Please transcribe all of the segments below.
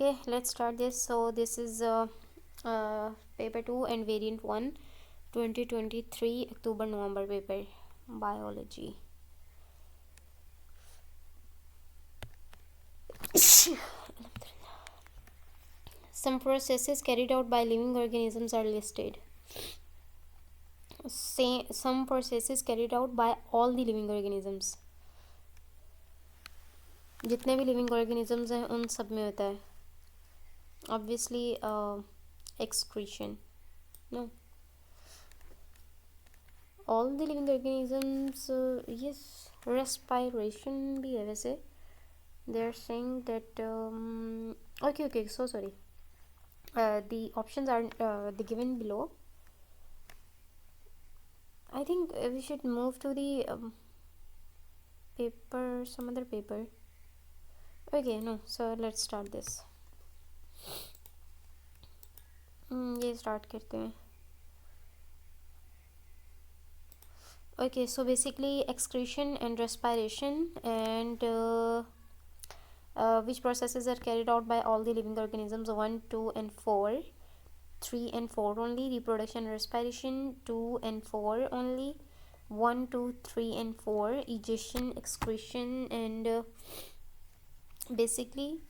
Okay, let's start this. So this is paper 2 and variant 1, 2023 October November paper, biology. Some processes carried out by living organisms are listed. Say some processes carried out by all the living organisms. जितने भी living organisms हैं उन सब में होता है. Obviously excretion. No. All the living organisms, yes, respiration भी है वैसे. They're saying that okay, so sorry. The options are the given below. I think we should move to the paper, some other paper. Okay, no, so let's start this. ये start करते हैं. Okay, so basically excretion and respiration, and which processes are carried out by all the living organisms? 1, 2 and 4. 3 and 4 only. Reproduction and respiration 2 and 4 only. 1, 2, 3 and 4. Egestion, excretion, and basically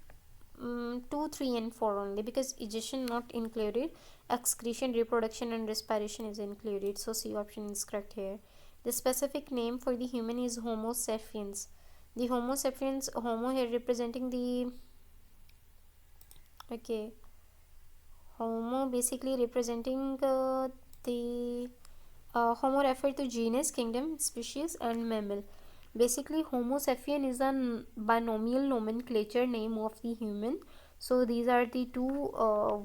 2, 3 and 4 only, because egestion not included. Excretion, reproduction and respiration is included, so C option is correct here. The specific name for the human is Homo sapiens. The Homo sapiens, Homo here representing the Homo basically representing the Homo refer to genus, kingdom, species and mammal. Basically Homo sapien is a binomial nomenclature name of the human. So these are the two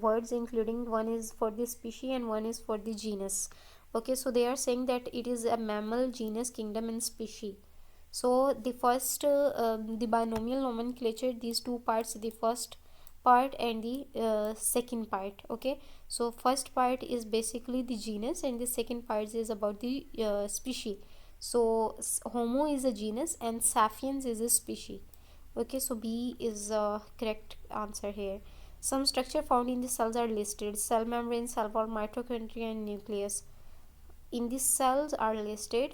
words, including one is for the species and one is for the genus. Okay, so they are saying that it is a mammal, genus, kingdom and species. So the first the binomial nomenclature, these two parts, the first part and the second part. Okay, so first part is basically the genus and the second part is about the species. So Homo is a genus and sapiens is a species. Okay, so B is a correct answer here. Some structure found in the cells are listed: cell membrane, cell wall, mitochondria and nucleus. In the cells are listed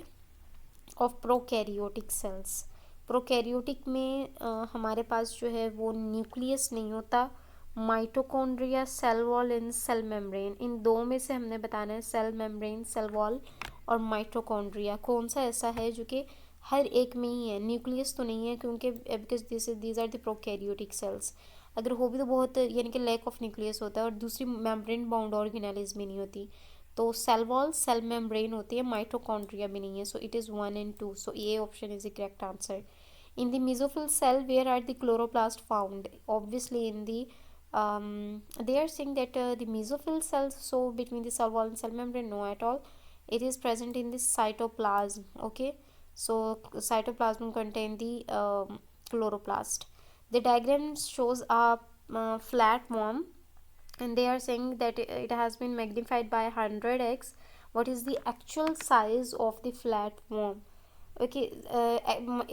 of prokaryotic cells. Prokaryotic में हमारे पास जो है वो nucleus नहीं होता, mitochondria, cell wall and cell membrane. इन दो में से हमने बताना है सेल मेम्ब्रेन, सेल वॉल और माइटोकॉन्ड्रिया कौन सा ऐसा है जो कि हर एक में ही है. न्यूक्लियस तो नहीं है क्योंकि because these are the prokaryotic cells. अगर हो भी तो बहुत, यानी कि लैक ऑफ न्यूक्लियस होता है. और दूसरी मेम्ब्रेन बाउंड ऑर्गेनेलिज्म में नहीं होती. तो सेल वॉल, सेल मेम्ब्रेन होती है, माइटोकॉन्ड्रिया भी नहीं है. So it is 1 and 2. So A option is the correct answer. In the mesophyll cell where are the chloroplast found? Obviously in the they are saying that the mesophyll cells, so between the cell wall and cell membrane, no at all. It is present in the cytoplasm. Okay, so cytoplasm contain the chloroplast. The diagram shows a flat worm, and they are saying that it has been magnified by 100x. What is the actual size of the flat worm? Okay,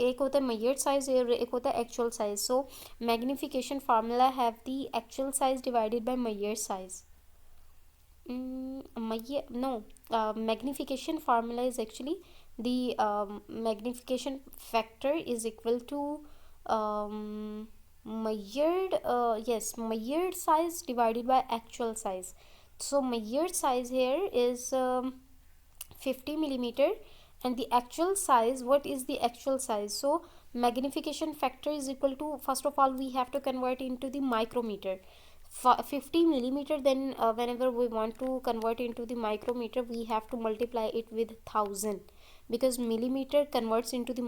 एक होता है measured size और एक होता है actual size. So magnification formula have the actual size divided by measured size. no, magnification formula is actually the magnification factor is equal to measured size divided by actual size. So measured size here is 50 millimeter, and the actual size, what is the actual size? So magnification factor is equal to, first of all we have to convert into the micrometer. 50 millimeter, then whenever we want to convert into the micrometer we have to multiply it with 1000, because millimeter converts into the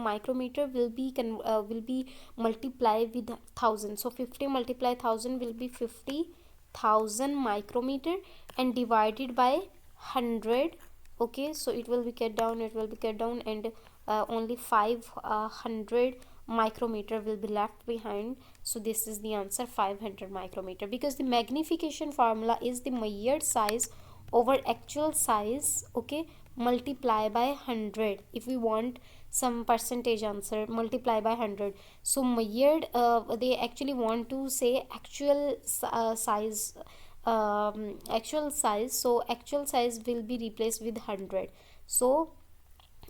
micrometer will be multiplied with 1000. So 50 multiply 1000 will be 50,000 micrometer, and divided by 100. Okay, so it will be cut down, and only 500 micrometer will be left behind. So this is the answer, 500 micrometer, because the magnification formula is the measured size over actual size, okay, multiply by 100. If we want some percentage answer, multiply by 100. So measured, they actually want to say actual size, actual size. So actual size will be replaced with 100. So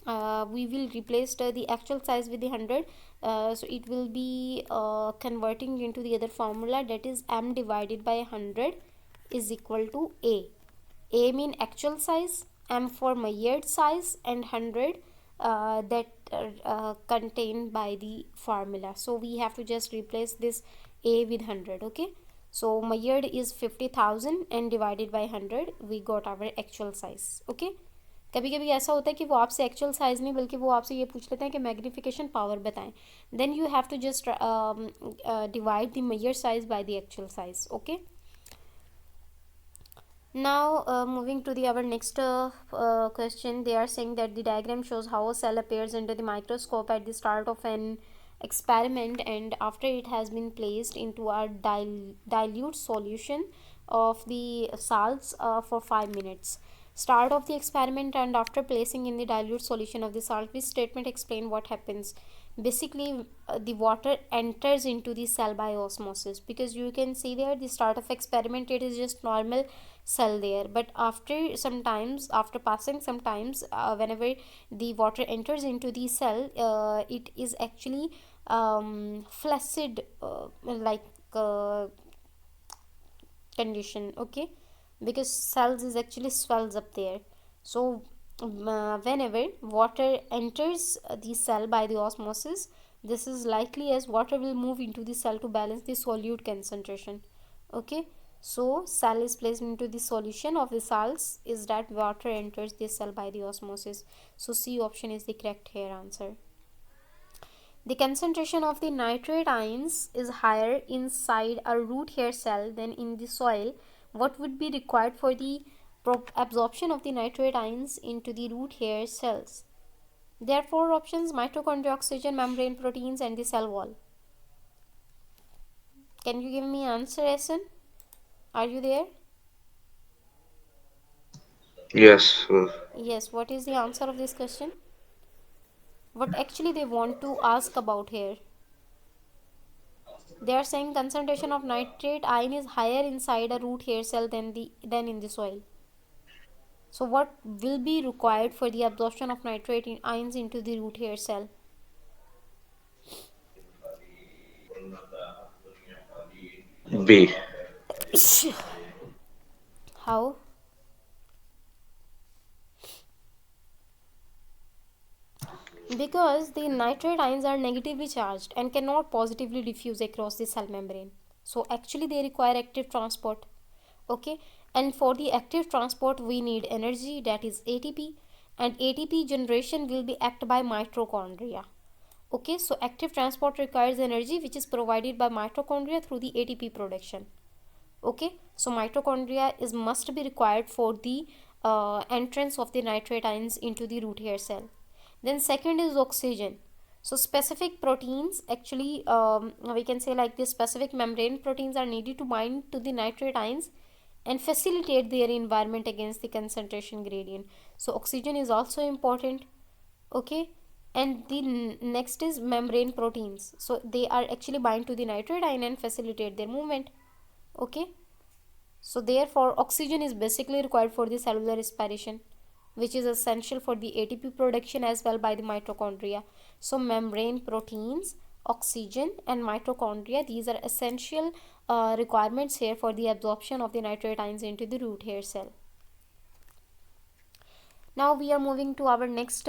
we will replace the actual size with the 100. So it will be converting into the other formula, that is m divided by 100 is equal to a mean actual size, m for measured size, and 100 that contained by the formula. So we have to just replace this a with 100. Okay, so measured is 50,000 and divided by 100 we got our actual size. Okay, कभी कभी ऐसा होता है कि वो आपसे actual size नहीं बल्कि वो आपसे ये पूछ लेते हैं कि मैग्नीफिकेशन पावर बताएं. Then you have to just divide the measured size by the actual size. Okay, now moving to the our next question, they are saying that the diagram shows how a cell appears under the microscope at the start of an experiment and after it has been placed into a dilute solution of the salts for 5 minutes. Start of the experiment and after placing in the dilute solution of the salt, which statement explain what happens? Basically the water enters into the cell by osmosis, because you can see there the start of experiment it is just normal cell there, but after sometimes, after passing sometimes, whenever the water enters into the cell, it is actually flaccid, like condition. Okay, because cells is actually swells up there. So whenever water enters the cell by the osmosis, this is likely as water will move into the cell to balance the solute concentration. Okay, so cell is placed into the solution of the salts is that water enters the cell by the osmosis. So C option is the correct here answer. The concentration of the nitrate ions is higher inside a root hair cell than in the soil. What would be required for the absorption of the nitrate ions into the root hair cells? There are four options: mitochondria, oxygen, membrane proteins, and the cell wall. Can you give me answer, Essen? Are you there? Yes. Yes, what is the answer of this question? What actually they want to ask about here? They are saying concentration of nitrate ion is higher inside a root hair cell than in the soil. So what will be required for the absorption of nitrate ions into the root hair cell? B. How? Because the nitrate ions are negatively charged and cannot positively diffuse across the cell membrane. So actually they require active transport. Okay, and for the active transport we need energy, that is ATP, and ATP generation will be act by mitochondria. Okay, so active transport requires energy which is provided by mitochondria through the ATP production. Okay, so mitochondria is must be required for the entrance of the nitrate ions into the root hair cell. Then second is oxygen. So specific proteins actually, we can say like this, specific membrane proteins are needed to bind to the nitrate ions and facilitate their environment against the concentration gradient. So oxygen is also important. Okay, and the next is membrane proteins, so they are actually bind to the nitrate ion and facilitate their movement. Okay, so therefore oxygen is basically required for the cellular respiration, which is essential for the ATP production as well by the mitochondria. So membrane proteins, oxygen, and mitochondria, these are essential requirements here for the absorption of the nitrate ions into the root hair cell. Now we are moving to our next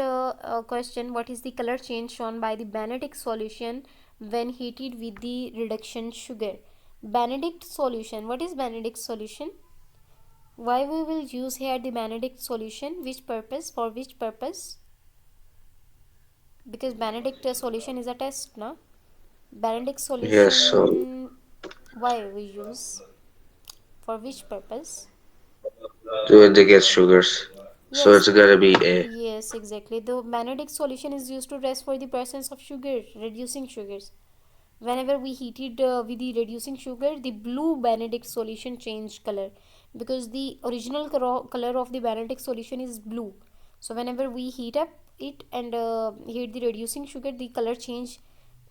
question. What is the color change shown by the Benedict solution when heated with the reduction sugar? Benedict solution. What is Benedict solution? Why we will use here the Benedict solution? Which purpose? For which purpose? Because Benedict solution is a test, na? Benedict Yes. So solution. Why we use? For which purpose? to indicate sugars. So Yes, it's gonna be A. yes, exactly. The Benedict solution is used to test for the presence of sugar, reducing sugars. Whenever we heat it with the reducing sugar, the blue Benedict solution changed color because the original color of the Benedict solution is blue. So whenever we heat up it and heat the reducing sugar, the color change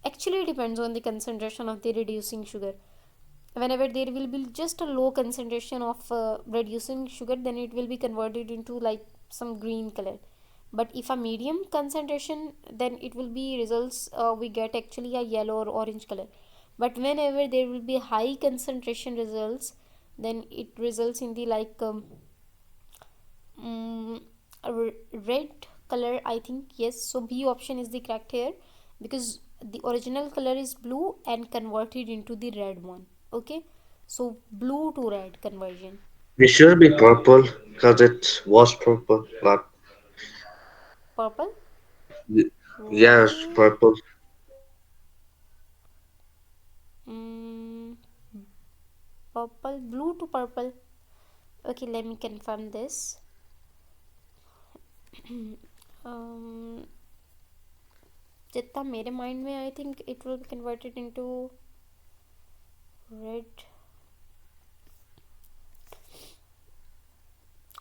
actually depends on the concentration of the reducing sugar. Whenever there will be just a low concentration of reducing sugar, then it will be converted into like some green color. But if a medium concentration, then it will be results, we get actually a yellow or orange color. But whenever there will be high concentration results, then it results in the like mm, red color, I think. Yes, so B option is the correct here, because the original color is blue and converted into the red one. Okay, so blue to red conversion. It should be purple because it was purple, but Purple. yes, Okay. purple. mm, Purple, blue to purple. Okay, let me confirm this. um जितना मेरे mind में, I think it will be converted into red.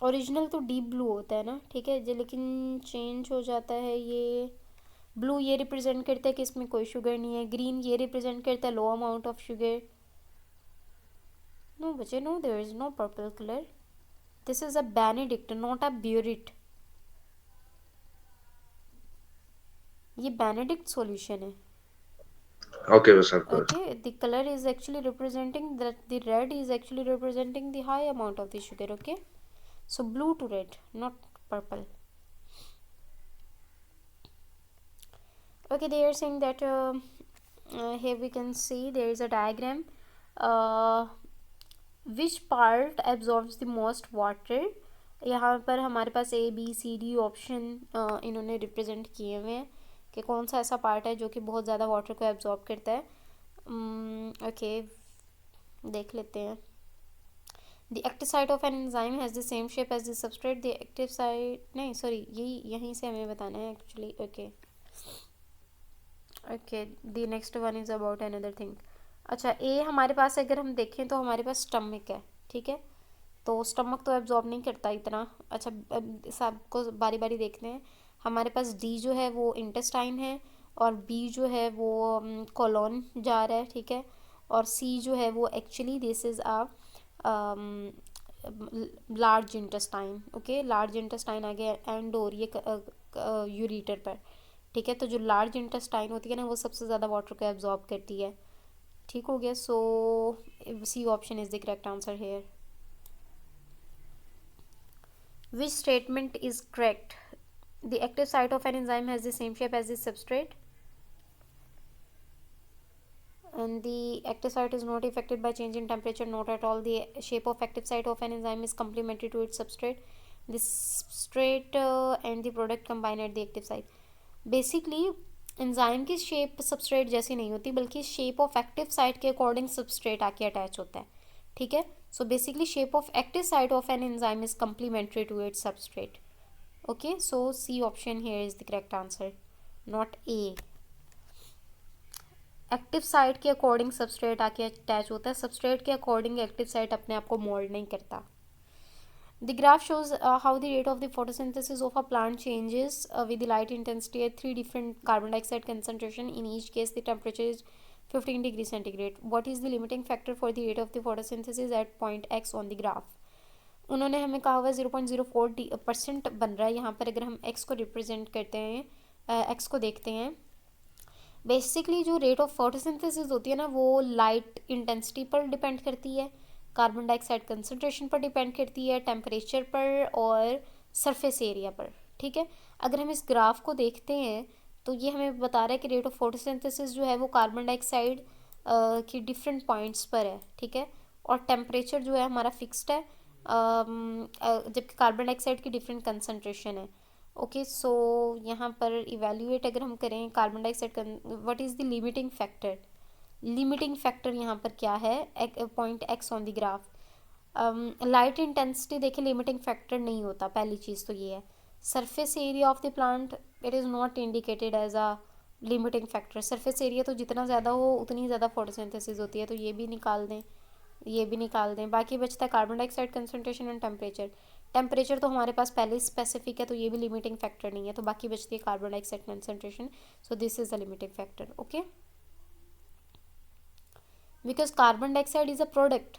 Original तो deep blue होता है ना, ठीक है जी, लेकिन चेंज हो जाता है ये. ब्लू ये रिप्रेजेंट करता है कि इसमें कोई शुगर नहीं है. ग्रीन ये रिप्रेजेंट करता है low amount of sugar. No बच्चे, no, there is no purple colour. This is a Benedict, not a burette. ये बेनेडिक्ट सॉल्यूशन है. Okay, Vasant. Okay, the color is actually representing that the red is actually representing the high amount of the sugar. Okay, so blue to red, not purple. Okay, they are saying that here we can see there is a diagram. Which part absorbs the most water? यहाँ पर हमारे पास A B C D option इन्होंने represent किए हुए हैं कि कौन सा ऐसा पार्ट है जो कि बहुत ज़्यादा वाटर को एब्जॉर्ब करता है. ओके, देख लेते हैं. The active site of an enzyme has the same shape as the substrate. The active site, नहीं सॉरी, यही यहीं से हमें बताना है actually. Okay okay, the next one is about another thing. अच्छा, ए हमारे पास अगर हम देखें तो हमारे पास स्टमक है, ठीक है. तो स्टमक तो एब्जॉर्ब नहीं करता इतना. अच्छा, सबको बारी बारी देखते हैं. हमारे पास डी जो है वो इंटेस्टाइन है, और बी जो है वो कोलोन जा रहा है, ठीक है. और सी जो है वो actually this is a large intestine. Okay, large intestine आ गया एंड और ये यूरीटर पर, ठीक है. तो जो लार्ज इंटेस्टाइन होती है ना, वो सबसे ज़्यादा वाटर को एब्जॉर्ब करती है. ठीक हो गया. So C option is the correct answer here. Which statement is correct? The active site of an enzyme has the same shape as the substrate, and the active site is not affected by change in temperature. Not at all. The shape of active site of an enzyme is complementary to its substrate. The substrate and the product combine at the active site. Basically, enzyme की shape substrate जैसी नहीं होती, बल्कि shape of active site के according substrate आके attach होता है, ठीक है. So basically shape of active site of an enzyme is complementary to its substrate. Okay, so C option here is the correct answer, not A. Active site के according substrate आके attach होता है, substrate के according active site अपने आप को mould नहीं करता. The graph shows how the rate of the photosynthesis of a plant changes with the light intensity at three different carbon dioxide concentration. In each case, the temperature is 15 degrees centigrade. What is the limiting factor for the rate of the photosynthesis at point X on the graph? उन्होंने हमें कहा हुआ 0.04% बन रहा है यहाँ पर. अगर हम x को रिप्रेजेंट करते हैं, x को देखते हैं, बेसिकली जो रेट ऑफ फोटोसिंथेसिस होती है ना, वो लाइट इंटेंसिटी पर डिपेंड करती है, कार्बन डाइऑक्साइड कंसनट्रेशन पर डिपेंड करती है, टेम्परेचर पर और सरफेस एरिया पर, ठीक है. अगर हम इस ग्राफ को देखते हैं तो ये हमें बता रहा है कि रेट ऑफ फोटोसिंथेसिस जो है वो कार्बन डाइऑक्साइड की डिफरेंट पॉइंट्स पर है, ठीक है. और टेम्परेचर जो है हमारा फिक्स्ड है, जबकि कार्बन डाइऑक्साइड की डिफरेंट कंसनट्रेशन है. ओके, सो यहाँ पर इवेल्यूएट अगर हम करें carbon dioxide, what is the limiting factor. Limiting factor यहाँ पर क्या है, point X on the graph. Light intensity देखिए लिमिटिंग फैक्टर नहीं होता, पहली चीज़ तो ये है. Surface area of the plant, it is not indicated as a limiting factor. Surface area तो जितना ज़्यादा हो उतनी ज़्यादा फोटोसिंथेसिस होती है, तो ये भी निकाल दें, ये भी निकाल दें. बाकी बचता है carbon dioxide concentration and temperature. Temperature तो हमारे पास पहले ही स्पेसिफिक है, तो ये भी लिमिटिंग फैक्टर नहीं है, तो बाकी बचती है carbon dioxide concentration. So this is the limiting factor. Okay, because carbon dioxide is a product.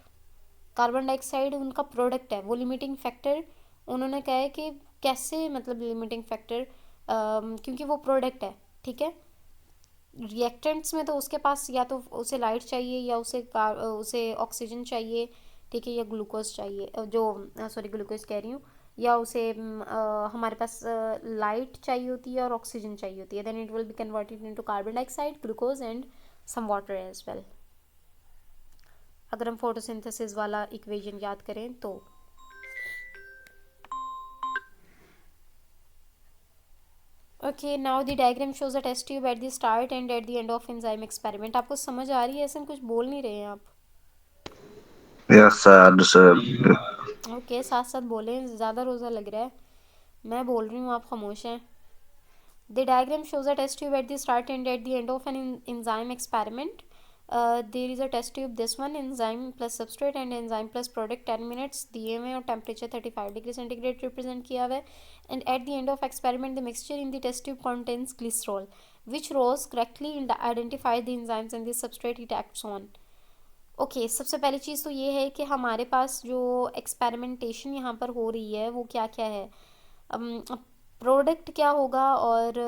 Carbon dioxide उनका प्रोडक्ट है, वो लिमिटिंग फैक्टर उन्होंने कहा है कि कैसे, मतलब लिमिटिंग फैक्टर, क्योंकि वो प्रोडक्ट है. ठीक है, रिएक्टेंट्स में तो उसके पास या तो उसे लाइट चाहिए या उसे ऑक्सीजन चाहिए. ठीक है, या ग्लूकोज चाहिए, जो सॉरी ग्लूकोज कह रही हूँ, या उसे हमारे पास लाइट चाहिए होती है और ऑक्सीजन चाहिए होती है. Then it will be converted into carbon dioxide, glucose and some water as well. अगर हम फोटोसिंथेसिस वाला इक्वेशन याद करें तो. Okay, now the diagram shows a test tube at the start and at the end of enzyme experiment. आपको समझ आ रही है? ऐसे कुछ बोल नहीं रहे हैं आप. Yes, I understood. ओके, साथ साथ बोलें, ज़्यादा रोज़ा लग रहा है. मैं बोल रही हूँ, आप खामोश हैं. The diagram shows a test tube at the start and at the end of an enzyme experiment. There is a test tube, this one, enzyme plus substrate and enzyme plus product. 10 minutes दिए हुए और temperature 35 degree centigrade represent किया हुआ है. And at the end of experiment, the mixture in the test tube contains glycerol, which Rose correctly identified the enzymes and the substrate it acts on. Okay, सबसे पहली चीज़ तो ये है कि हमारे पास जो एक्सपेरिमेंटेशन यहाँ पर हो रही है वो क्या क्या है, प्रोडक्ट क्या होगा और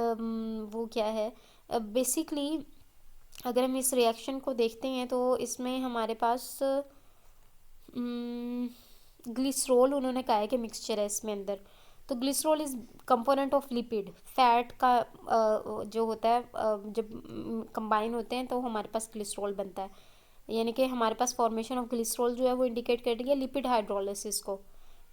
वो क्या है. बेसिकली अगर हम इस रिएक्शन को देखते हैं तो इसमें हमारे पास ग्लिसरॉल उन्होंने कहा है कि मिक्सचर है इसमें अंदर. तो glycerol is component of lipid, fat का जो होता है, जब कंबाइन होते हैं तो हमारे पास ग्लिसरॉल बनता है. यानी कि हमारे पास फॉर्मेशन ऑफ ग्लिसरॉल जो है वो इंडिकेट कर रही है लिपिड हाइड्रोलिसिस को.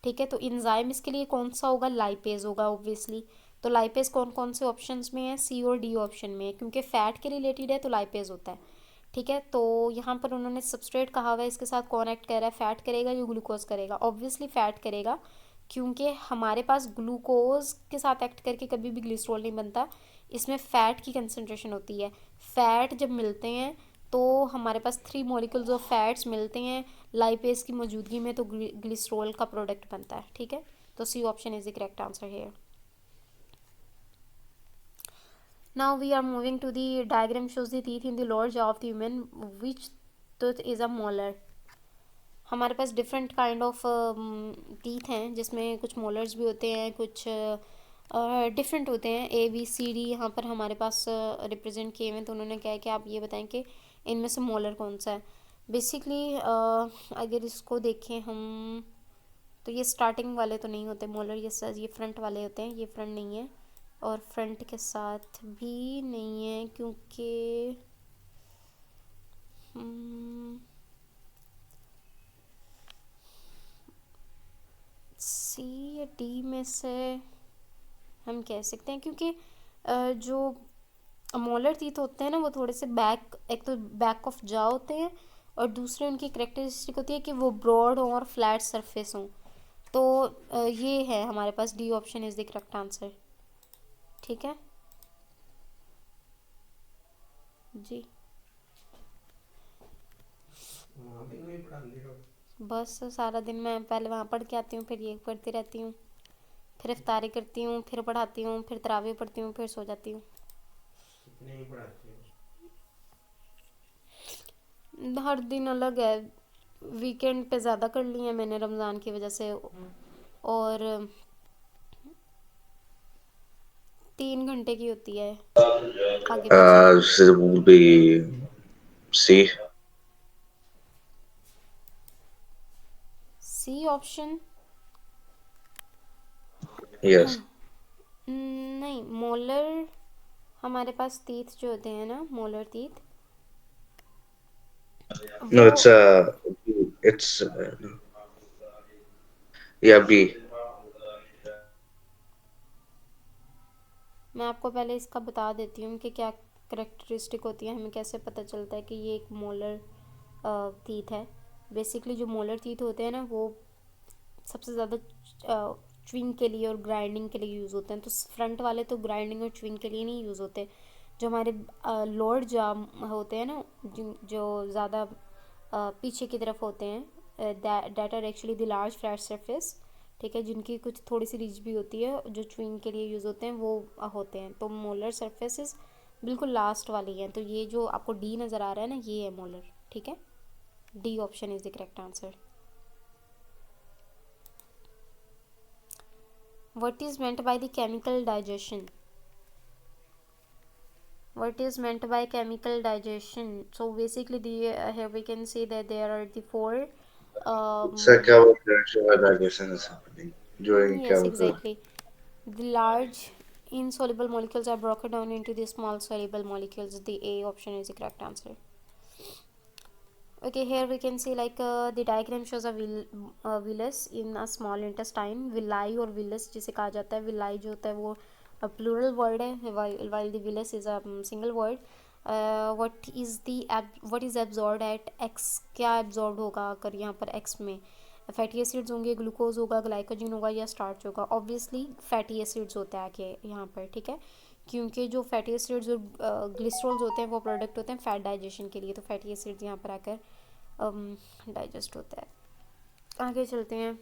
ठीक है, तो इंजाइम इसके लिए कौन सा होगा? लाइपेज होगा ऑब्वियसली. तो लाइपेज कौन कौन से ऑप्शंस में है? सी और डी ऑप्शन में है, क्योंकि फैट के रिलेटेड है तो लाइपेज होता है. ठीक है, तो यहाँ पर उन्होंने सबस्ट्रेट कहा हुआ है, इसके साथ कौन एक्ट कर रहा है? फैट करेगा या ग्लूकोज करेगा? ऑब्वियसली फैट करेगा, क्योंकि हमारे पास ग्लूकोज के साथ एक्ट करके कभी भी ग्लिसरॉल नहीं बनता. इसमें फ़ैट की कंसनट्रेशन होती है. फ़ैट जब मिलते हैं तो हमारे पास 3 मॉलिक्यूल्स ऑफ फैट्स मिलते हैं लाइपेज की मौजूदगी में, तो ग्लिसरॉल का प्रोडक्ट बनता है. ठीक है, तो C option is the correct answer here. Now we are moving to the diagram shows the teeth in the lower jaw of the human. Which tooth is a molar? हमारे पास different kind of teeth हैं, जिसमें कुछ molars भी होते हैं, कुछ different होते हैं. ए बी सी डी यहाँ पर हमारे पास रिप्रेजेंट किए हुए हैं. तो उन्होंने कहा है कि आप ये बताएं कि इनमें से मोलर कौन सा है. बेसिकली अगर इसको देखें हम तो ये स्टार्टिंग वाले तो नहीं होते मोलर, ये फ्रंट वाले होते हैं. ये फ्रंट नहीं है और फ्रंट के साथ भी नहीं है, क्योंकि सी या डी में से हम कह सकते हैं, क्योंकि जो मोलर टीथ होते हैं ना वो थोड़े से बैक, एक तो बैक ऑफ जा होते हैं और दूसरे उनकी करेक्टरिस्टिक होती है कि वो ब्रॉड हों और फ्लैट सरफेस हों. तो ये है हमारे पास, D option is the correct answer. ठीक है जी, बस सारा दिन मैं पहले वहाँ पढ़ के आती हूँ, फिर ये पढ़ती रहती हूँ, फिर इफ्तारी करती हूँ, फिर पढ़ाती हूँ, फिर तरावी पढ़ती हूँ, फिर सो जाती हूँ. हर दिन अलग है. वीकेंड पे ज़्यादा कर ली है मैंने रमज़ान की वजह से, और 3 घंटे की होती है आगे पीछे. This will be C. C option. Yes. नहीं, मोलर हमारे पास टीथ जो होते हैं ना, मोलर टीथ, No, वो it's yeah, B. मैं आपको पहले इसका बता देती हूँ कि क्या करेक्टरिस्टिक होती है, हमें कैसे पता चलता है कि ये एक मोलर टीथ है. बेसिकली जो मोलर टीथ होते हैं ना वो सबसे ज़्यादा च्विंग के लिए और ग्राइंडिंग के लिए यूज़ होते हैं. तो फ्रंट वाले तो ग्राइंडिंग और च्विंग के लिए नहीं यूज़ होते. जो हमारे लोअर जाम होते हैं ना, जो ज़्यादा पीछे की तरफ होते हैं, that are actually the large flat surface. ठीक है, जिनकी कुछ थोड़ी सी रीच भी होती है, जो च्यूइंग के लिए यूज़ होते हैं वो होते हैं। तो मोलर सरफेसेस बिल्कुल लास्ट वाली हैं, तो ये जो आपको डी नज़र आ रहा है ना, ये है मोलर। ठीक है, D option is the correct answer. What is meant by the chemical digestion? What is meant by chemical digestion? So basically here we can see that there are the four It's a um, chemical reaction where digestion is happening during yes, chemical. exactly. The large insoluble molecules are broken down into the small soluble molecules. The A option is the correct answer. Okay, here we can see like the diagram shows a villus in a small intestine. Villi और villus जिसे कहा जाता है, villi जो होता है वो plural word है, while the villus is a single word. What is absorbed at x? क्या absorbed होगा अगर यहाँ पर x में फैटी एसिड्स होंगे, ग्लूकोज होगा, ग्लाइकोजन होगा या स्टार्च होगा? ऑब्वियसली फैटी एसिड्स होता है आके यहाँ पर। ठीक है, क्योंकि जो फैटी एसिड्स और ग्लिसरॉल्स होते हैं वो प्रोडक्ट होते हैं फैट डाइजेशन के लिए, तो फैटी एसिड्स यहाँ पर आकर डाइजेस्ट होता है। आगे चलते हैं।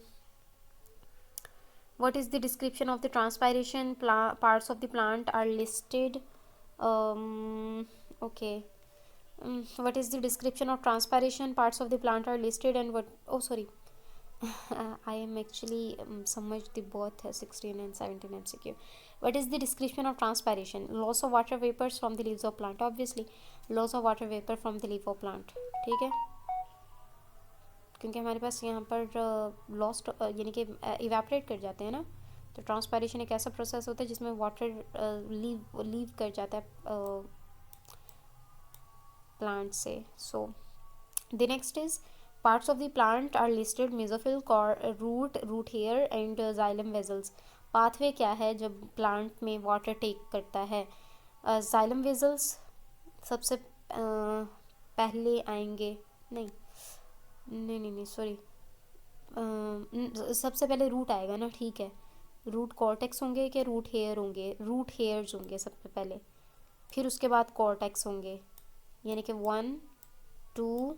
What is the description of the transpiration parts of the plant are listed? Okay. What is the description of transpiration parts of the plant are listed and what? Oh, sorry. I am actually submerged the both 16 and 17 MCQ. What is the description of transpiration? Loss of water vapors from the leaves of plant. Obviously, loss of water vapor from the leaf of plant. ठीक है, क्योंकि हमारे पास यहाँ पर lost यानी कि evaporate कर जाते हैं ना, तो ट्रांसपायरेशन एक ऐसा प्रोसेस होता है जिसमें वाटर लीव कर जाता है प्लांट से। So the next is parts of the plant are listed: mesophyll, root hair and xylem vessels. Pathway क्या है जब प्लांट में वाटर टेक करता है? जाइलम वेजल्स सबसे पहले आएंगे, नहीं नहीं नहीं नहीं सॉरी, सबसे पहले रूट आएगा ना, ठीक है। रूट कॉर्टेक्स होंगे कि रूट हेयर होंगे? रूट हेयर्स होंगे सबसे पहले, फिर उसके बाद कॉर्टेक्स होंगे, यानी कि 1 2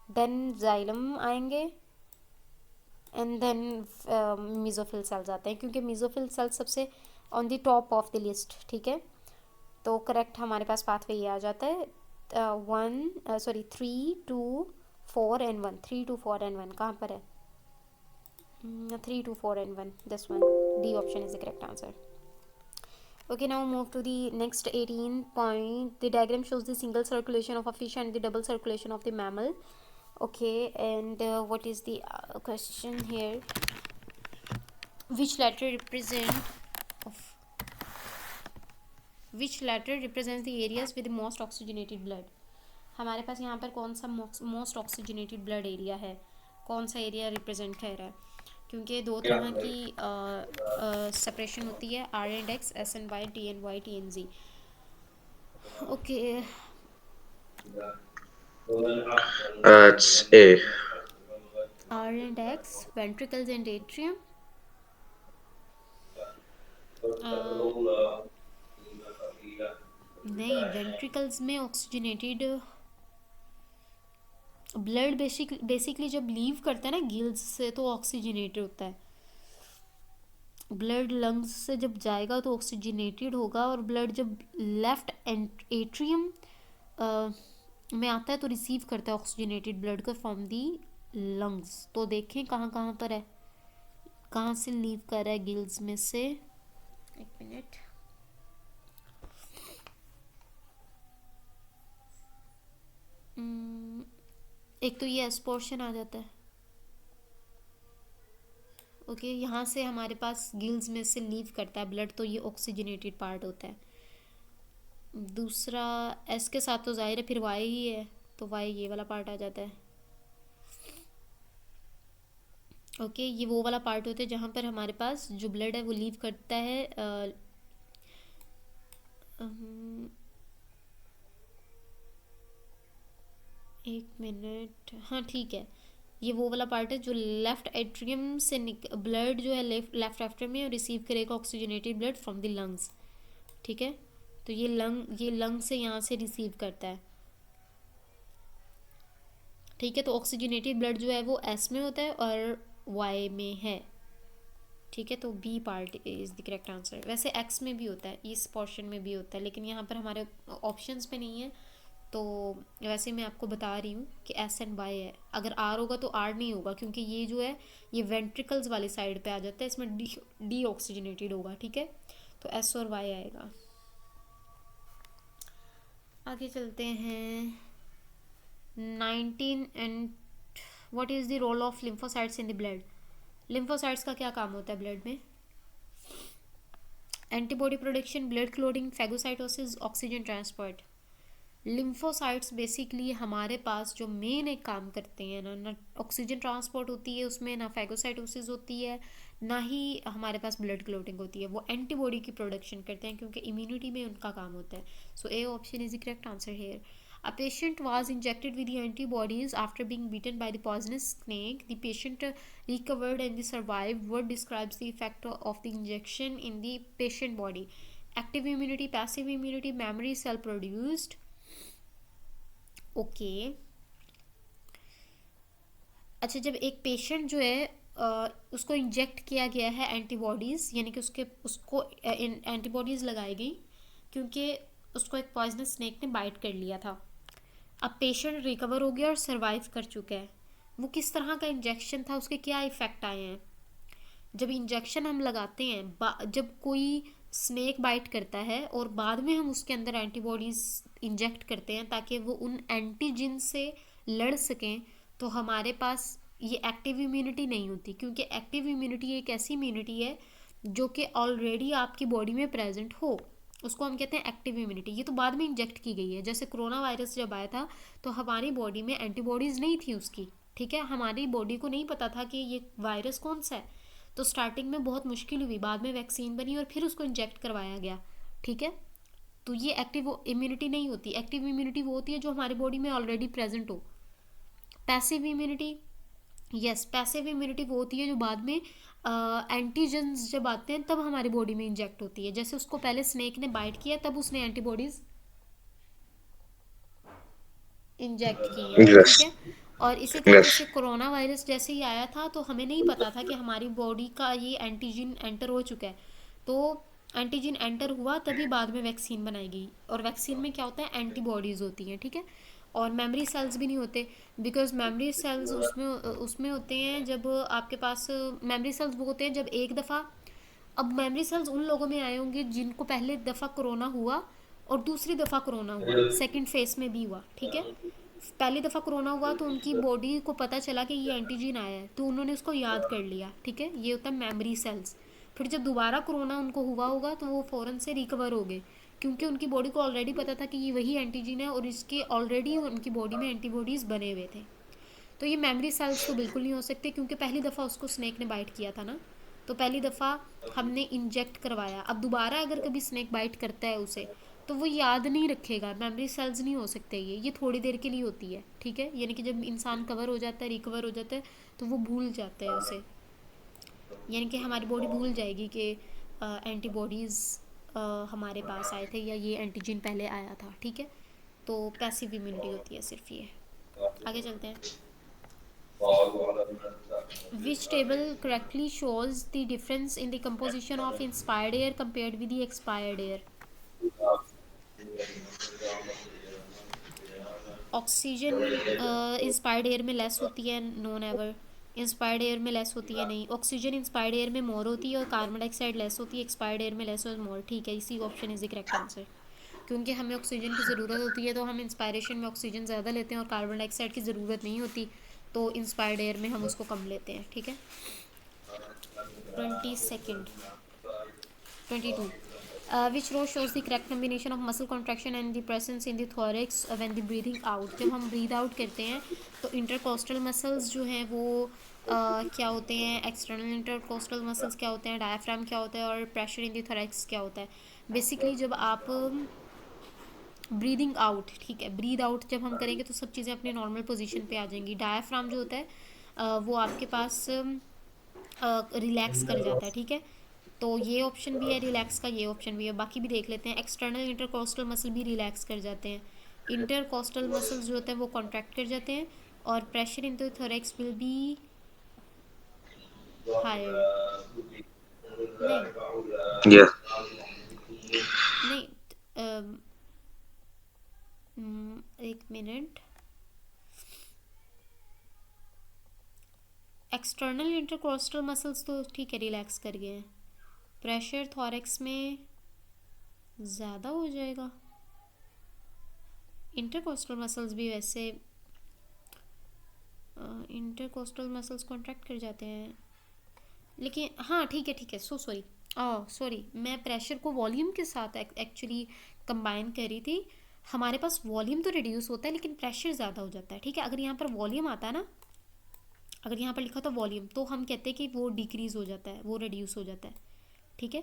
देन जाइलम आएंगे एंड देन मीजोफिल सेल्स आते हैं, क्योंकि मीजोफिल सेल्स सबसे on the top of the list. ठीक है, तो करेक्ट हमारे पास पाथवे ये आ जाता है 3 2 4 and 1। 3 2 4 and 1 कहाँ पर है? 3 2 4 and 1, this one. D option is the correct answer. Okay, now move to the next 18 point. The diagram shows the single circulation of a fish and the double circulation of the mammal. Okay, and what is the question here? Which letter represents the areas with the most oxygenated blood? हमारे पास यहाँ पर कौन सा most oxygenated blood area है, कौन सा area represent कर रहा है? क्योंकि दो तरह की सेपरेशन होती है, R and X, S and Y, T and Y, T and G. Okay, It's A. R and X, ventricles and atrium. नहीं, वेंट्रिकल्स में ऑक्सीजनेटेड ब्लड बेसिकली जब लीव करता है ना गिल्स से तो ऑक्सीजनेटेड होता है। ब्लड लंग्स से जब जाएगा तो ऑक्सीजनेटेड होगा, और ब्लड जब लेफ्ट एट्रियम में आता है तो रिसीव करता है ऑक्सीजनेटेड ब्लड को फ्रॉम दी लंग्स। तो देखें कहाँ कहाँ पर है, कहाँ से लीव कर रहा है गिल्स में से। एक मिनट, एक तो ये एस पोर्शन आ जाता है। ओके, यहाँ से हमारे पास गिल्स में से लीव करता है ब्लड, तो ये ऑक्सीजनेटेड पार्ट होता है। दूसरा एस के साथ तो जाहिर है फिर वाई ही है, तो वाई ये वाला पार्ट आ जाता है। ओके, ये वो वाला पार्ट होता है जहाँ पर हमारे पास जो ब्लड है वो लीव करता है एक मिनट, हाँ ठीक है, ये वो वाला पार्ट है जो लेफ्ट एट्रियम से ब्लड जो है लेफ्ट एट्रियम में रिसीव करेगा oxygenated blood from the lungs. ठीक है, तो ये लंग से यहाँ से रिसीव करता है। ठीक है, तो ऑक्सीजनेटेड ब्लड जो है वो एस में होता है और वाई में है। ठीक है, तो B part is the correct answer. वैसे एक्स में भी होता है, इस पोर्शन में भी होता है, लेकिन यहाँ पर हमारे ऑप्शंस पे नहीं है, तो वैसे मैं आपको बता रही हूँ कि एस एंड वाई है। अगर आर होगा तो आर नहीं होगा, क्योंकि ये जो है ये वेंट्रिकल्स वाली साइड पे आ जाता है, इसमें डी ऑक्सीजनेटेड होगा। ठीक है, तो एस और वाई आएगा। आगे चलते हैं। 19 and what is the role of lymphocytes in the blood. Lymphocytes का क्या काम होता है ब्लड में? Antibody production, blood clotting, phagocytosis, oxygen transport. Lymphocytes basically हमारे पास जो मेन एक काम करते हैं ना, ना ऑक्सीजन ट्रांसपोर्ट होती है उसमें, ना फैगोसाइटोसिस होती है, ना ही हमारे पास ब्लड क्लोटिंग होती है। वो एंटीबॉडी की प्रोडक्शन करते हैं, क्योंकि इम्यूनिटी में उनका काम होता है। So A option is the correct answer here. A patient was injected with the antibodies after being bitten by the poisonous snake. The patient recovered and survived. What describes the effect of the injection in the patient body? Active immunity, passive immunity, memory cell produced. Okay अच्छा, जब एक patient जो है उसको inject किया गया है antibodies, यानी कि उसको एंटीबॉडीज़ लगाई गई क्योंकि उसको एक पॉइजनस स्नेक ने बाइट कर लिया था। अब पेशेंट रिकवर हो गया और सरवाइव कर चुका है। वो किस तरह का इंजेक्शन था, उसके क्या इफ़ेक्ट आए हैं? जब इंजेक्शन हम लगाते हैं, जब कोई स्नेक बाइट करता है और बाद में हम उसके अंदर एंटीबॉडीज़ इंजेक्ट करते हैं ताकि वो उन एंटीजन से लड़ सकें, तो हमारे पास ये एक्टिव इम्यूनिटी नहीं होती, क्योंकि एक्टिव इम्यूनिटी एक ऐसी इम्यूनिटी है जो कि ऑलरेडी आपकी बॉडी में प्रेजेंट हो, उसको हम कहते हैं एक्टिव इम्यूनिटी। ये तो बाद में इंजेक्ट की गई है। जैसे कोरोना वायरस जब आया था तो हमारी बॉडी में एंटीबॉडीज़ नहीं थी उसकी, ठीक है, हमारी बॉडी को नहीं पता था कि ये वायरस कौन सा है, तो स्टार्टिंग में बहुत मुश्किल हुई, बाद में वैक्सीन बनी और फिर उसको इंजेक्ट करवाया गया। ठीक है, तो ये एक्टिव इम्यूनिटी नहीं होती। एक्टिव इम्यूनिटी वो होती है जो हमारी बॉडी में ऑलरेडी प्रेजेंट हो। Passive immunity, yes, passive immunity वो होती है जो बाद में एंटीजन्स जब आते हैं तब हमारी बॉडी में इंजेक्ट होती है। जैसे उसको पहले स्नेक ने बाइट किया तब उसने एंटीबॉडीज इंजेक्ट की हैं। ठीक Yes. है, और इसी तरीके से Yes. कोरोना वायरस जैसे ही आया था तो हमें नहीं पता था कि हमारी बॉडी का ये एंटीजन एंटर हो चुका है, तो एंटीजन एंटर हुआ तभी बाद में वैक्सीन बनाई गई। और वैक्सीन में क्या होता है, एंटीबॉडीज़ होती हैं। ठीक है, और मेमोरी सेल्स भी नहीं होते, बिकॉज मेमोरी सेल्स उसमें उसमें होते हैं जब आपके पास मेमोरी सेल्स वो होते हैं जब एक दफ़ा, अब मेमोरी सेल्स उन लोगों में आए होंगे जिनको पहले दफ़ा कोरोना हुआ और दूसरी दफ़ा कोरोना हुआ, सेकंड फेस में भी हुआ। ठीक है, पहली दफ़ा कोरोना हुआ तो उनकी बॉडी को पता चला कि ये एंटीजन आया है, तो उन्होंने उसको याद कर लिया। ठीक है, ये होता है मेमोरी सेल्स। फिर जब दोबारा कोरोना उनको हुआ होगा तो वो फ़ौरन से रिकवर हो गए, क्योंकि उनकी बॉडी को ऑलरेडी पता था कि ये वही एंटीजन है और इसके ऑलरेडी उनकी बॉडी में एंटीबॉडीज़ बने हुए थे। तो ये मेमोरी सेल्स तो बिल्कुल नहीं हो सकते, क्योंकि पहली दफ़ा उसको स्नेक ने बाइट किया था ना, तो पहली दफ़ा हमने इंजेक्ट करवाया। अब दोबारा अगर कभी स्नेक बाइट करता है उसे तो वो याद नहीं रखेगा, मेमोरी सेल्स नहीं हो सकते। ये थोड़ी देर के लिए होती है। ठीक है, यानी कि जब इंसान कवर हो जाता है, रिकवर हो जाता है, तो वो भूल जाता है उसे, यानी कि हमारी बॉडी भूल जाएगी कि एंटीबॉडीज़ हमारे पास आए थे या ये एंटीजन पहले आया था। ठीक है, तो पैसिव इम्यूनिटी होती है सिर्फ ये। आगे चलते हैं। Which table correctly shows the difference in the composition of inspired air compared with the expired air? Oxygen inspired air में लेस होती है, नो नेवर। इंस्पायर्ड एयर में लेस होती है, नहीं। ऑक्सीजन इंस्पायर्ड एयर में मोर होती है और कार्बन डाइऑक्साइड लेस होती है, एक्सपायर्ड एयर में लेस और मोर। ठीक है, इसी option is the correct answer. क्योंकि हमें ऑक्सीजन की ज़रूरत होती है तो हम इंस्पायरेशन में ऑक्सीजन ज़्यादा लेते हैं, और कार्बन डाइऑक्साइड की ज़रूरत नहीं होती तो इंस्पायर्ड एयर में हम उसको कम लेते हैं। ठीक है, 22nd, 22. Which row shows the correct combination of muscle contraction and the presence in the thorax when the breathing out? जब हम breathe out करते हैं तो intercostal muscles जो हैं वो क्या होते हैं, external intercostal muscles क्या होते हैं, diaphragm क्या होता है, और pressure in the thorax क्या होता है। बेसिकली जब आप ब्रीदिंग आउट, ठीक है, ब्रीद आउट जब हम करेंगे तो सब चीज़ें अपने नॉर्मल पोजीशन पे आ जाएंगी। डायाफ्राम जो होता है वो आपके पास रिलैक्स कर जाता है। ठीक है, तो ये ऑप्शन भी है रिलैक्स का, ये ऑप्शन भी है। बाकी भी देख लेते हैं। एक्सटर्नल इंटरकोस्टल मसल भी रिलैक्स कर जाते हैं, इंटरकोस्टल मसल्स जो होते हैं वो कॉन्ट्रैक्ट कर जाते हैं, और pressure in the thorax will be higher. नहीं Yes. नहीं, अम, एक मिनट। एक्सटर्नल इंटरकोस्टल मसल्स तो ठीक है, रिलैक्स कर गए हैं। प्रेशर थॉरेक्स में ज़्यादा हो जाएगा। इंटरकोस्टल मसल्स भी वैसे, इंटरकोस्टल मसल्स कॉन्ट्रैक्ट कर जाते हैं, लेकिन हाँ ठीक है ठीक है, सो सॉरी। सॉरी, मैं प्रेशर को वॉल्यूम के साथ एक्चुअली कंबाइन कर रही थी। हमारे पास वॉल्यूम तो रिड्यूस होता है लेकिन प्रेशर ज़्यादा हो जाता है, ठीक है। अगर यहाँ पर वॉल्यूम आता है ना, अगर यहाँ पर लिखा था वॉल्यूम, तो हम कहते हैं कि वो डिक्रीज हो जाता है, वो रिड्यूस हो जाता है, ठीक है।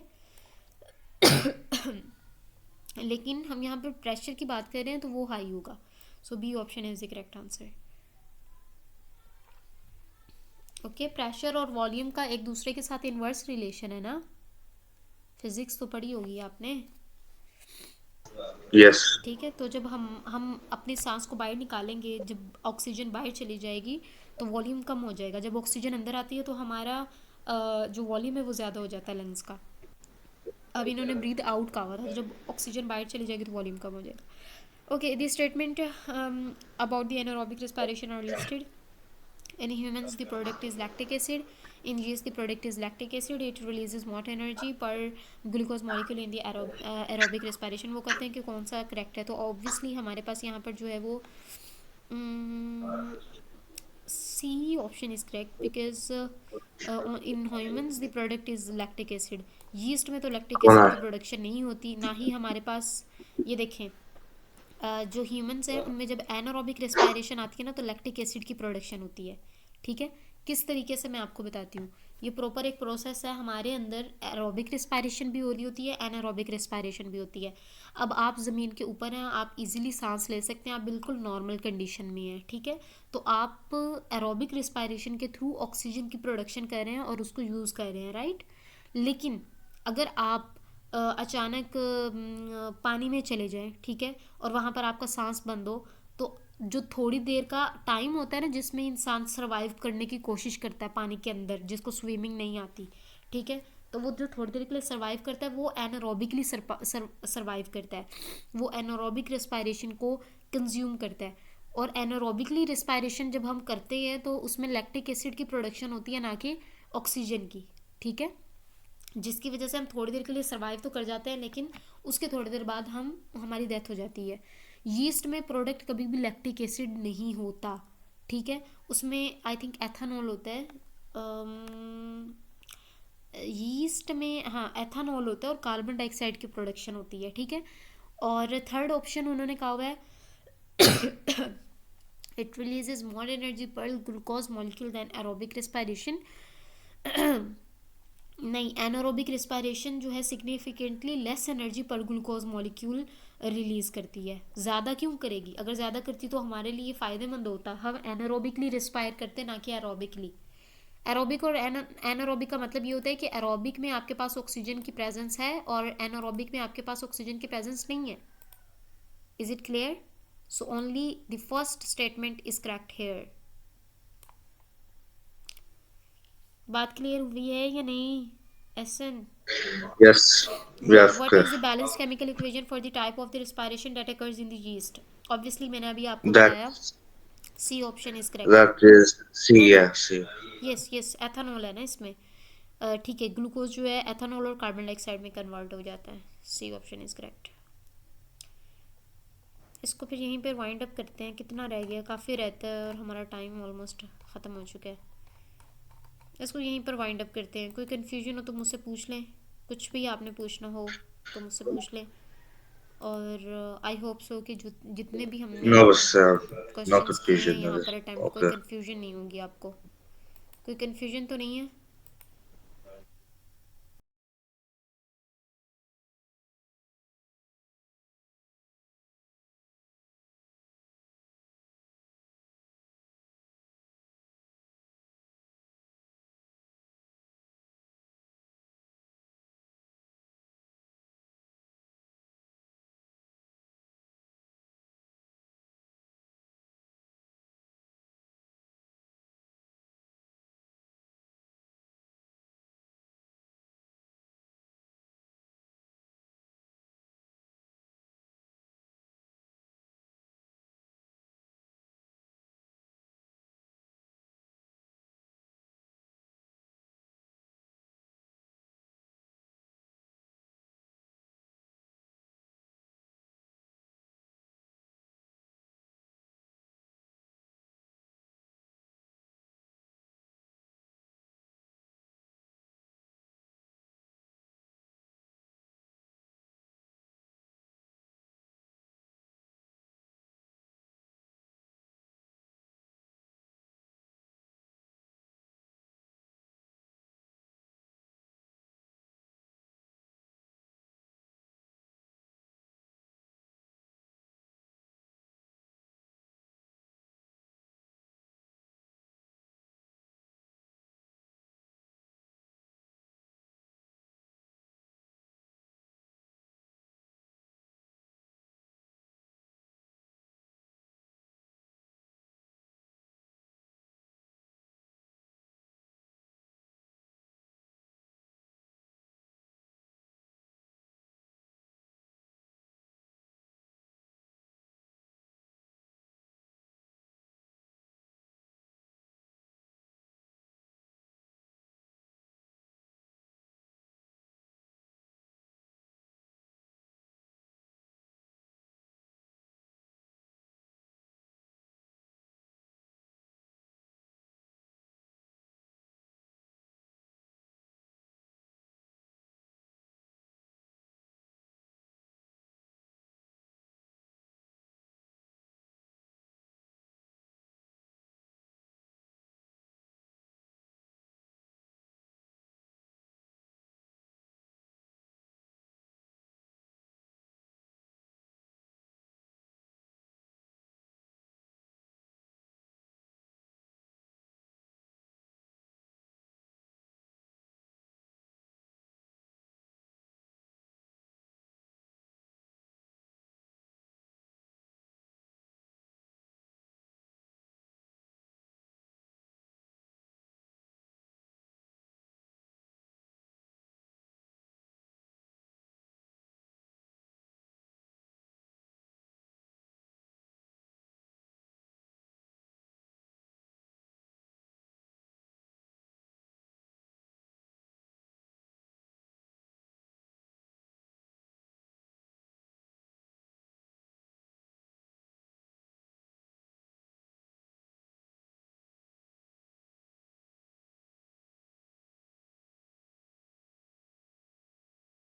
लेकिन हम यहाँ पर प्रेशर की बात कर रहे हैं तो वो हाई होगा। So B option is the correct answer. Okay, pressure और वॉल्यूम का एक दूसरे के साथ इन्वर्स रिलेशन है ना, फिजिक्स तो पढ़ी होगी आपने। Yes. ठीक है, तो जब हम अपनी सांस को बाहर निकालेंगे, जब ऑक्सीजन बाहर चली जाएगी तो वॉल्यूम कम हो जाएगा। जब ऑक्सीजन अंदर आती है तो हमारा जो वॉल्यूम है वो ज़्यादा हो जाता है लंग्स का। अब इन्होंने ब्रीथ आउट कहा हुआ था, तो जब ऑक्सीजन बाहर चली जाएगी तो वॉल्यूम कम हो जाएगा। Okay, this statement about the anaerobic respiration are listed. In humans, the product is lactic acid. In yeast, the product is lactic acid. It releases more energy per glucose molecule in the aerobic respiration. वो कहते हैं कि कौन सा correct है, तो obviously हमारे पास यहाँ पर जो है वो C option is correct, because in humans the product is lactic acid. Yeast में तो लैक्टिक एसिड की Kona. प्रोडक्शन नहीं होती, ना ही हमारे पास। ये देखें, जो ह्यूमंस हैं उनमें जब एनारोबिक रेस्पिरेशन आती है ना, तो लैक्टिक एसिड की प्रोडक्शन होती है, ठीक है। किस तरीके से, मैं आपको बताती हूँ। ये प्रॉपर एक प्रोसेस है, हमारे अंदर एरोबिक रेस्पिरेशन भी हो रही होती है, एनारोबिक रेस्पिरेशन भी होती है। अब आप ज़मीन के ऊपर हैं, आप इजीली सांस ले सकते हैं, आप बिल्कुल नॉर्मल कंडीशन में हैं, ठीक है। तो आप एरोबिक रेस्पिरेशन के थ्रू ऑक्सीजन की प्रोडक्शन कर रहे हैं और उसको यूज़ कर रहे हैं, राइट। लेकिन अगर आप अचानक पानी में चले जाएं, ठीक है, और वहाँ पर आपका सांस बंद हो, तो जो थोड़ी देर का टाइम होता है ना जिसमें इंसान सरवाइव करने की कोशिश करता है पानी के अंदर, जिसको स्विमिंग नहीं आती, ठीक है, तो वो जो थोड़ी देर के लिए सरवाइव करता है वो एनारोबिकली सरवाइव करता है। वो एनारोबिक रेस्पिरेशन को कंज्यूम करता है। और एनारोबिकली रेस्पिरेशन जब हम करते हैं तो उसमें लैक्टिक एसिड की प्रोडक्शन होती है, ना कि ऑक्सीजन की, ठीक है। जिसकी वजह से हम थोड़ी देर के लिए सरवाइव तो कर जाते हैं, लेकिन उसके थोड़ी देर बाद हमारी डेथ हो जाती है। यीस्ट में प्रोडक्ट कभी भी लैक्टिक एसिड नहीं होता, ठीक है। उसमें आई थिंक एथानॉल होता है। यीस्ट में हाँ एथानॉल होता है और कार्बन डाइऑक्साइड की प्रोडक्शन होती है, ठीक है। और थर्ड ऑप्शन उन्होंने कहा हुआ है, it releases more energy per glucose molecule than aerobic respiration. नहीं, एनारोबिक रेस्पिरेशन जो है significantly less energy per glucose molecule release करती है। ज़्यादा क्यों करेगी, अगर ज़्यादा करती तो हमारे लिए फ़ायदेमंद होता। हम एनारोबिकली रिस्पायर करते ना कि एरोबिकली। एरोबिक और एनारोबिक का मतलब ये होता है कि एरोबिक में आपके पास ऑक्सीजन की प्रेजेंस है और एनारोबिक में आपके पास ऑक्सीजन की प्रेजेंस नहीं है। Is it clear? So only the first statement is correct here. बात क्लियर हुई है या नहीं एसन? Yes, we Yeah, have what clear. is the balanced chemical equation for the type of the respiration that occurs in the yeast? Obviously मैंने अभी आपको That बताया, C option is correct. that is C. नहीं नहीं, Yeah, C. Yes yes, ethanol है ना इसमें। ठीक है, ग्लूकोज जो है एथानॉल और कार्बन डाइऑक्साइड में कन्वर्ट हो जाता है। C option is correct. इसको फिर यहीं पर वाइंड अप करते हैं, कितना रह गया, काफ़ी रहता है और हमारा टाइम ऑलमोस्ट ख़त्म हो चुका है। इसको यहीं पर वाइंड अप करते हैं। कोई कन्फ्यूजन हो तो मुझसे पूछ लें, कुछ भी आपने पूछना हो तो मुझसे पूछ लें। और आई होप सो कि जो जितने भी हमने No, was no क्वेश्चंस किए हैं confusion. यहाँ पर अटेम्प्ट, कोई Okay. कन्फ्यूजन नहीं होगी आपको। कोई कन्फ्यूजन तो नहीं है?